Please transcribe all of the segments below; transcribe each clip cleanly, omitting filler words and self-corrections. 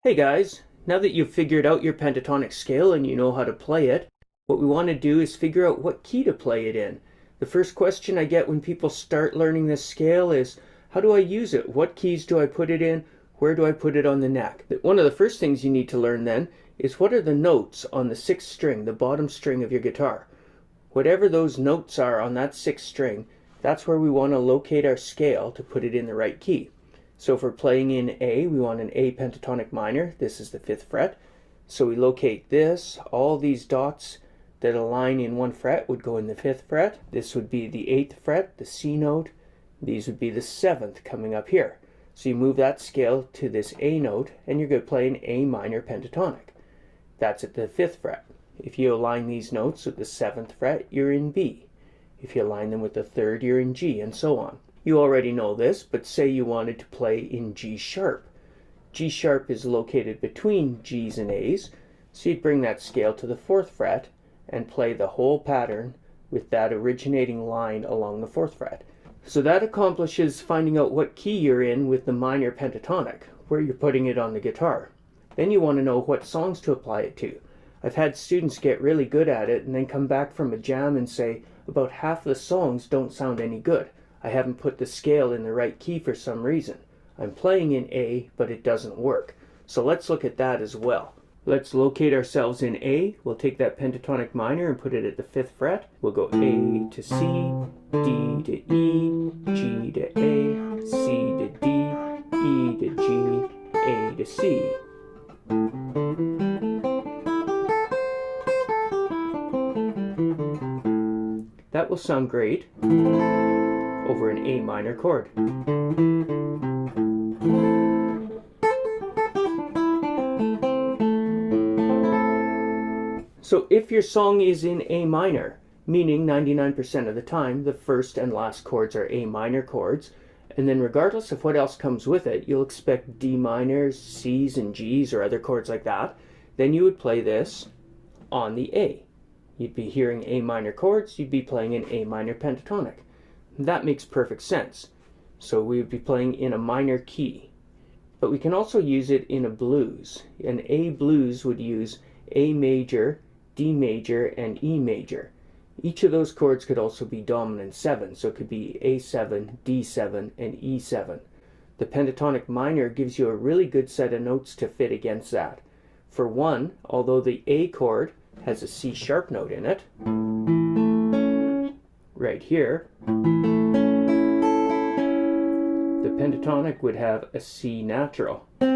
Hey guys, now that you've figured out your pentatonic scale and you know how to play it, what we want to do is figure out what key to play it in. The first question I get when people start learning this scale is, how do I use it? What keys do I put it in? Where do I put it on the neck? One of the first things you need to learn then is what are the notes on the sixth string, the bottom string of your guitar. Whatever those notes are on that sixth string, that's where we want to locate our scale to put it in the right key. So if we're playing in A, we want an A pentatonic minor. This is the 5th fret. So we locate this. All these dots that align in one fret would go in the 5th fret. This would be the 8th fret, the C note. These would be the 7th coming up here. So you move that scale to this A note and you're going to play an A minor pentatonic. That's at the 5th fret. If you align these notes with the 7th fret, you're in B. If you align them with the 3rd, you're in G, and so on. You already know this, but say you wanted to play in G sharp. G sharp is located between G's and A's, so you'd bring that scale to the 4th fret and play the whole pattern with that originating line along the 4th fret. So that accomplishes finding out what key you're in with the minor pentatonic, where you're putting it on the guitar. Then you want to know what songs to apply it to. I've had students get really good at it and then come back from a jam and say, about half the songs don't sound any good. I haven't put the scale in the right key for some reason. I'm playing in A, but it doesn't work. So let's look at that as well. Let's locate ourselves in A. We'll take that pentatonic minor and put it at the 5th fret. We'll go A to C, D to E, G to A, C to D, E to G, A to C. That will sound great over an A minor chord. So if your song is in A minor, meaning 99% of the time the first and last chords are A minor chords, and then regardless of what else comes with it, you'll expect D minors, C's and G's or other chords like that, then you would play this on the A. You'd be hearing A minor chords, you'd be playing an A minor pentatonic. That makes perfect sense. So we would be playing in a minor key. But we can also use it in a blues. An A blues would use A major, D major, and E major. Each of those chords could also be dominant 7, so it could be A7, D7, and E7. The pentatonic minor gives you a really good set of notes to fit against that. For one, although the A chord has a C sharp note in it, right here, the pentatonic would have a C natural. So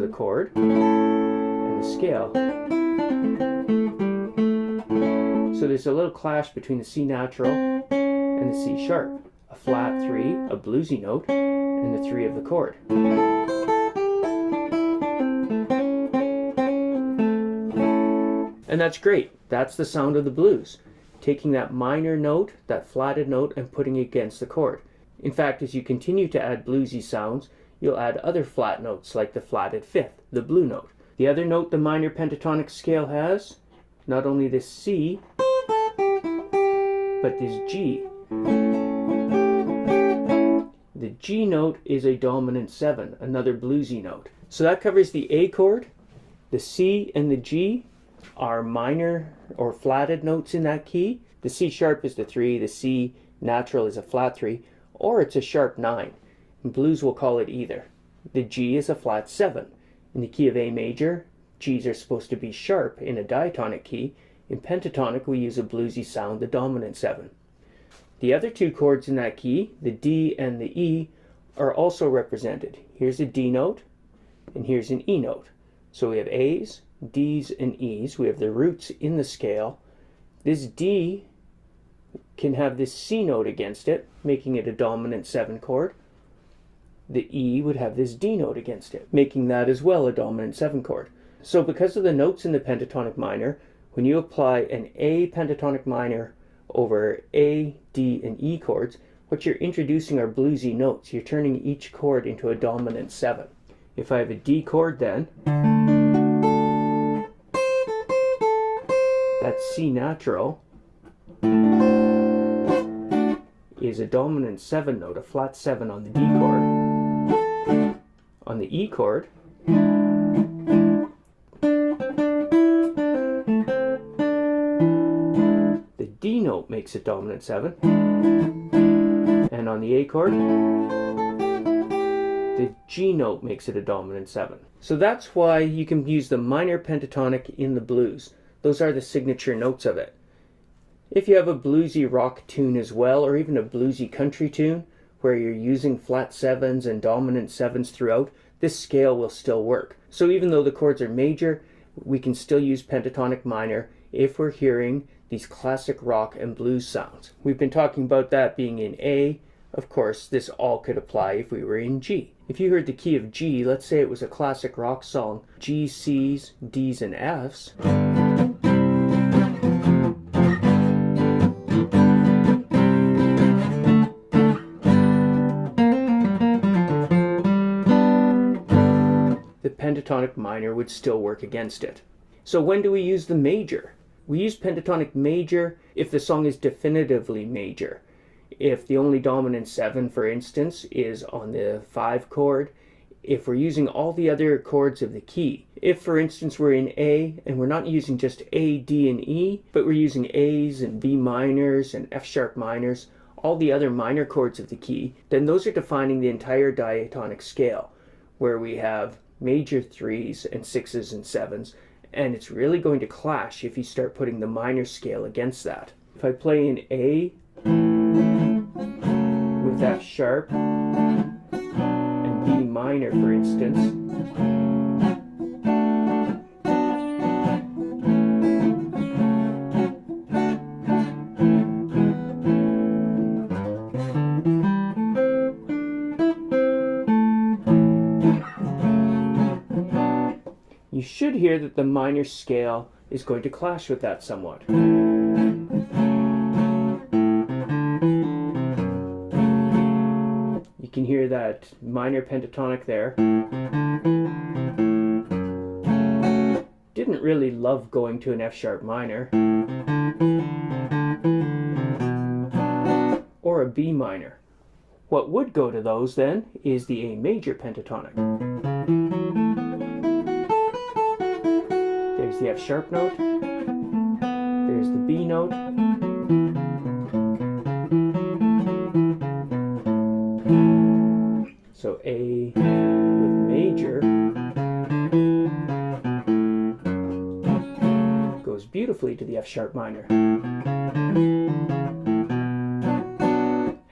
the chord and the scale. So there's a little clash between the C natural and the C sharp. A flat 3, a bluesy note, and the 3 of the chord. And that's great. That's the sound of the blues. Taking that minor note, that flatted note, and putting it against the chord. In fact, as you continue to add bluesy sounds, you'll add other flat notes like the flatted 5th, the blue note. The other note the minor pentatonic scale has, not only this C, but this G. The G note is a dominant 7, another bluesy note. So that covers the A chord. The C and the G are minor or flatted notes in that key. The C sharp is the 3, the C natural is a flat 3, or it's a sharp 9. In blues we'll call it either. The G is a flat 7. In the key of A major, G's are supposed to be sharp in a diatonic key. In pentatonic we use a bluesy sound, the dominant 7. The other two chords in that key, the D and the E, are also represented. Here's a D note and here's an E note. So we have A's, D's, and E's. We have the roots in the scale. This D can have this C note against it, making it a dominant 7 chord. The E would have this D note against it, making that as well a dominant 7 chord. So because of the notes in the pentatonic minor, when you apply an A pentatonic minor over A, D, and E chords, what you're introducing are bluesy notes. You're turning each chord into a dominant 7. If I have a D chord then, that C natural is a dominant 7 note, a flat 7 on the D chord. On the E chord, the D note makes it dominant 7. And on the A chord, the G note makes it a dominant 7. So that's why you can use the minor pentatonic in the blues. Those are the signature notes of it. If you have a bluesy rock tune as well, or even a bluesy country tune, where you're using flat 7s and dominant 7s throughout, this scale will still work. So even though the chords are major, we can still use pentatonic minor if we're hearing these classic rock and blues sounds. We've been talking about that being in A. Of course, this all could apply if we were in G. If you heard the key of G, let's say it was a classic rock song, G, C's, D's, and F's. The pentatonic minor would still work against it. So when do we use the major? We use pentatonic major if the song is definitively major. If the only dominant 7, for instance, is on the 5 chord, if we're using all the other chords of the key. If, for instance, we're in A and we're not using just A, D, and E, but we're using A's and B minors and F sharp minors, all the other minor chords of the key, then those are defining the entire diatonic scale, where we have major 3s and 6s and 7s, and it's really going to clash if you start putting the minor scale against that. If I play in A with F sharp and B minor, for instance, you should hear that the minor scale is going to clash with that somewhat. You can hear that minor pentatonic there. Didn't really love going to an F sharp minor or a B minor. What would go to those then is the A major pentatonic. There's the F sharp note, there's the B note, so A with major goes beautifully to the F sharp minor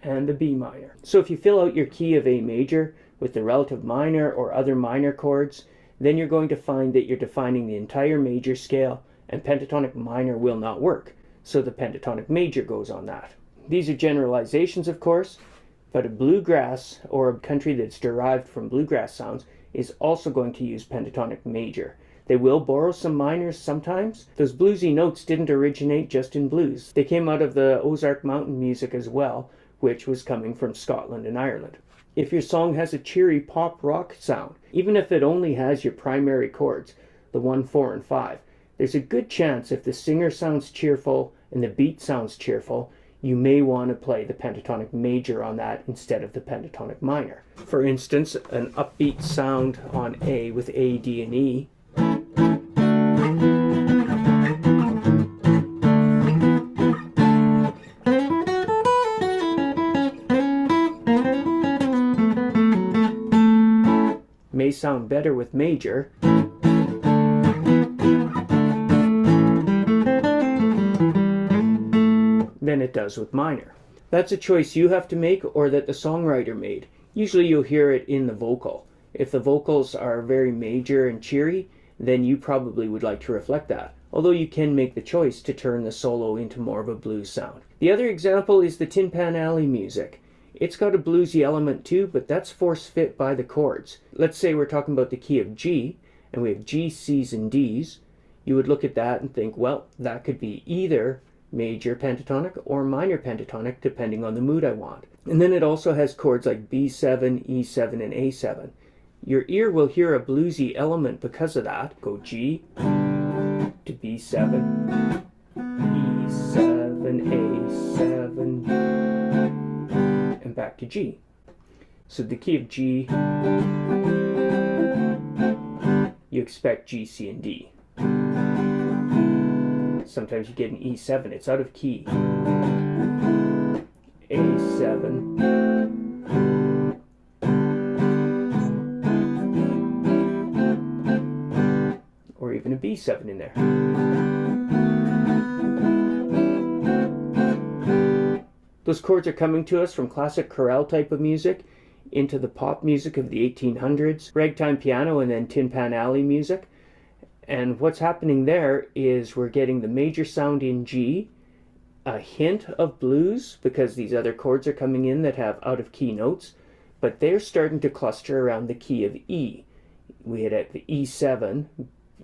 and the B minor. So if you fill out your key of A major with the relative minor or other minor chords, then you're going to find that you're defining the entire major scale, and pentatonic minor will not work. So the pentatonic major goes on that. These are generalizations, of course, but a bluegrass or a country that's derived from bluegrass sounds is also going to use pentatonic major. They will borrow some minors sometimes. Those bluesy notes didn't originate just in blues. They came out of the Ozark Mountain music as well, which was coming from Scotland and Ireland. If your song has a cheery pop rock sound, even if it only has your primary chords, the 1, 4, and 5, there's a good chance if the singer sounds cheerful and the beat sounds cheerful, you may want to play the pentatonic major on that instead of the pentatonic minor. For instance, an upbeat sound on A with A, D, and E may sound better with major than it does with minor. That's a choice you have to make or that the songwriter made. Usually you'll hear it in the vocal. If the vocals are very major and cheery, then you probably would like to reflect that, although you can make the choice to turn the solo into more of a blues sound. The other example is the Tin Pan Alley music. It's got a bluesy element too, but that's force fit by the chords. Let's say we're talking about the key of G, and we have G, C's, and D's. You would look at that and think, well, that could be either major pentatonic or minor pentatonic, depending on the mood I want. And then it also has chords like B7, E7, and A7. Your ear will hear a bluesy element because of that. Go G to B7, E7, A7, and back to G. So the key of G you expect G, C, and D. Sometimes you get an E7, it's out of key. A7, or even a B7 in there. Those chords are coming to us from classic chorale type of music into the pop music of the 1800s, ragtime piano, and then Tin Pan Alley music. And what's happening there is we're getting the major sound in G, a hint of blues because these other chords are coming in that have out of key notes, but they're starting to cluster around the key of E. We had the E7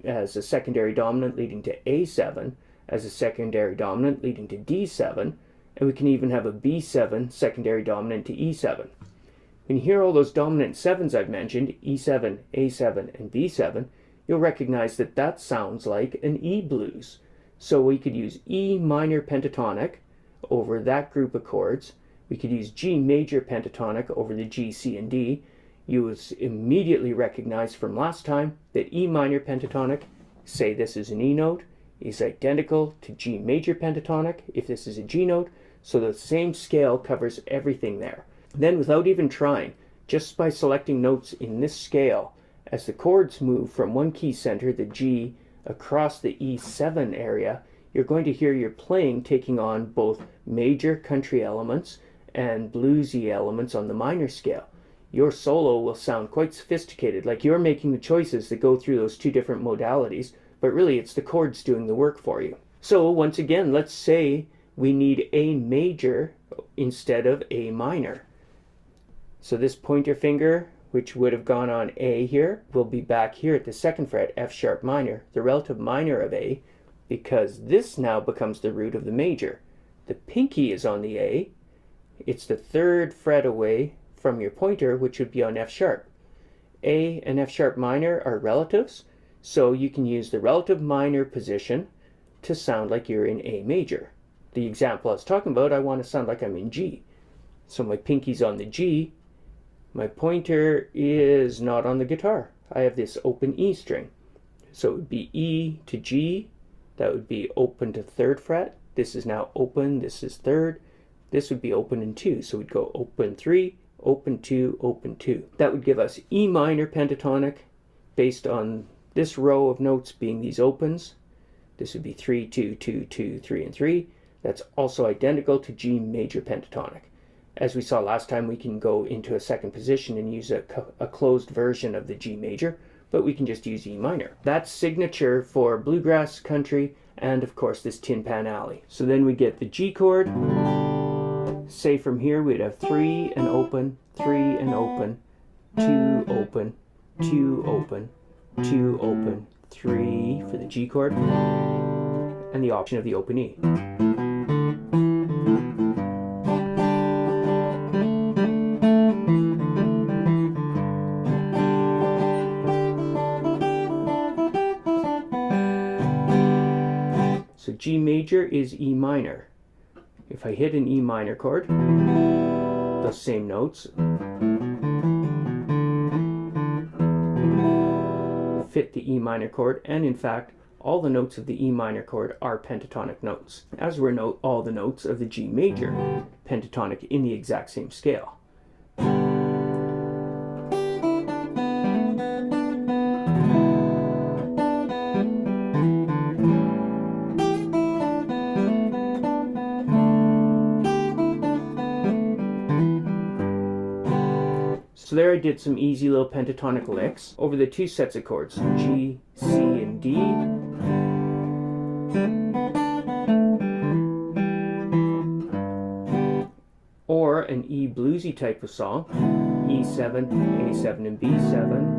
as a secondary dominant leading to A7, as a secondary dominant leading to D7, and we can even have a B7 secondary dominant to E7. When you hear all those dominant sevens I've mentioned, E7, A7, and B7, you'll recognize that that sounds like an E blues. So we could use E minor pentatonic over that group of chords. We could use G major pentatonic over the G, C, and D. You will immediately recognize from last time that E minor pentatonic, say this is an E note, is identical to G major pentatonic if this is a G note, so the same scale covers everything there. Then without even trying, just by selecting notes in this scale, as the chords move from one key center, the G, across the E7 area, you're going to hear your playing taking on both major country elements and bluesy elements on the minor scale. Your solo will sound quite sophisticated, like you're making the choices that go through those two different modalities, but really it's the chords doing the work for you. So once again, let's say we need A major instead of A minor. So this pointer finger, which would have gone on A here, will be back here at the second fret, F sharp minor, the relative minor of A, because this now becomes the root of the major. The pinky is on the A. It's the third fret away from your pointer, which would be on F sharp. A and F sharp minor are relatives, so you can use the relative minor position to sound like you're in A major. The example I was talking about, I want to sound like I'm in G. So my pinky's on the G. My pointer is not on the guitar. I have this open E string. So it would be E to G. That would be open to third fret. This is now open. This is third. This would be open in 2. So we'd go open 3, open 2, open 2. That would give us E minor pentatonic based on this row of notes being these opens. This would be 3, 2, 2, 2, 3, and 3. That's also identical to G major pentatonic. As we saw last time, we can go into a second position and use a closed version of the G major, but we can just use E minor. That's signature for bluegrass, country, and of course this Tin Pan Alley. So then we get the G chord. Say from here we'd have 3 and open, 3 and open, 2 open, 2 open, 2 open, 3 for the G chord, and the option of the open E. So G major is E minor. If I hit an E minor chord, those same notes fit the E minor chord, and in fact all the notes of the E minor chord are pentatonic notes, as were all the notes of the G major pentatonic in the exact same scale. So there I did some easy little pentatonic licks over the two sets of chords, G, C, and D. Or an E bluesy type of song, E7, A7, and B7.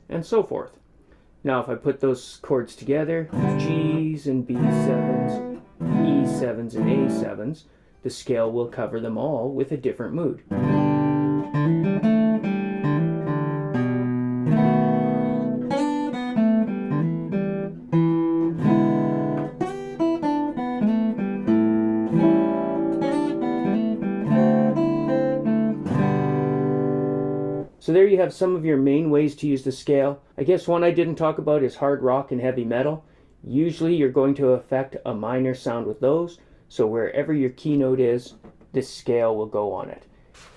And so forth. Now if I put those chords together, G's and B7s, E7s and A7s, the scale will cover them all with a different mood. there you have some of your main ways to use the scale. I guess one I didn't talk about is hard rock and heavy metal. Usually you're going to affect a minor sound with those, so wherever your key note is, this scale will go on it.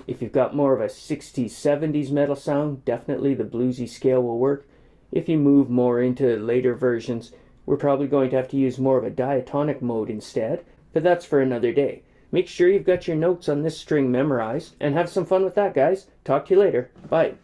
If you've got more of a 60s, 70s metal sound, definitely the bluesy scale will work. If you move more into later versions, we're probably going to have to use more of a diatonic mode instead, but that's for another day. Make sure you've got your notes on this string memorized, and have some fun with that, guys. Talk to you later. Bye.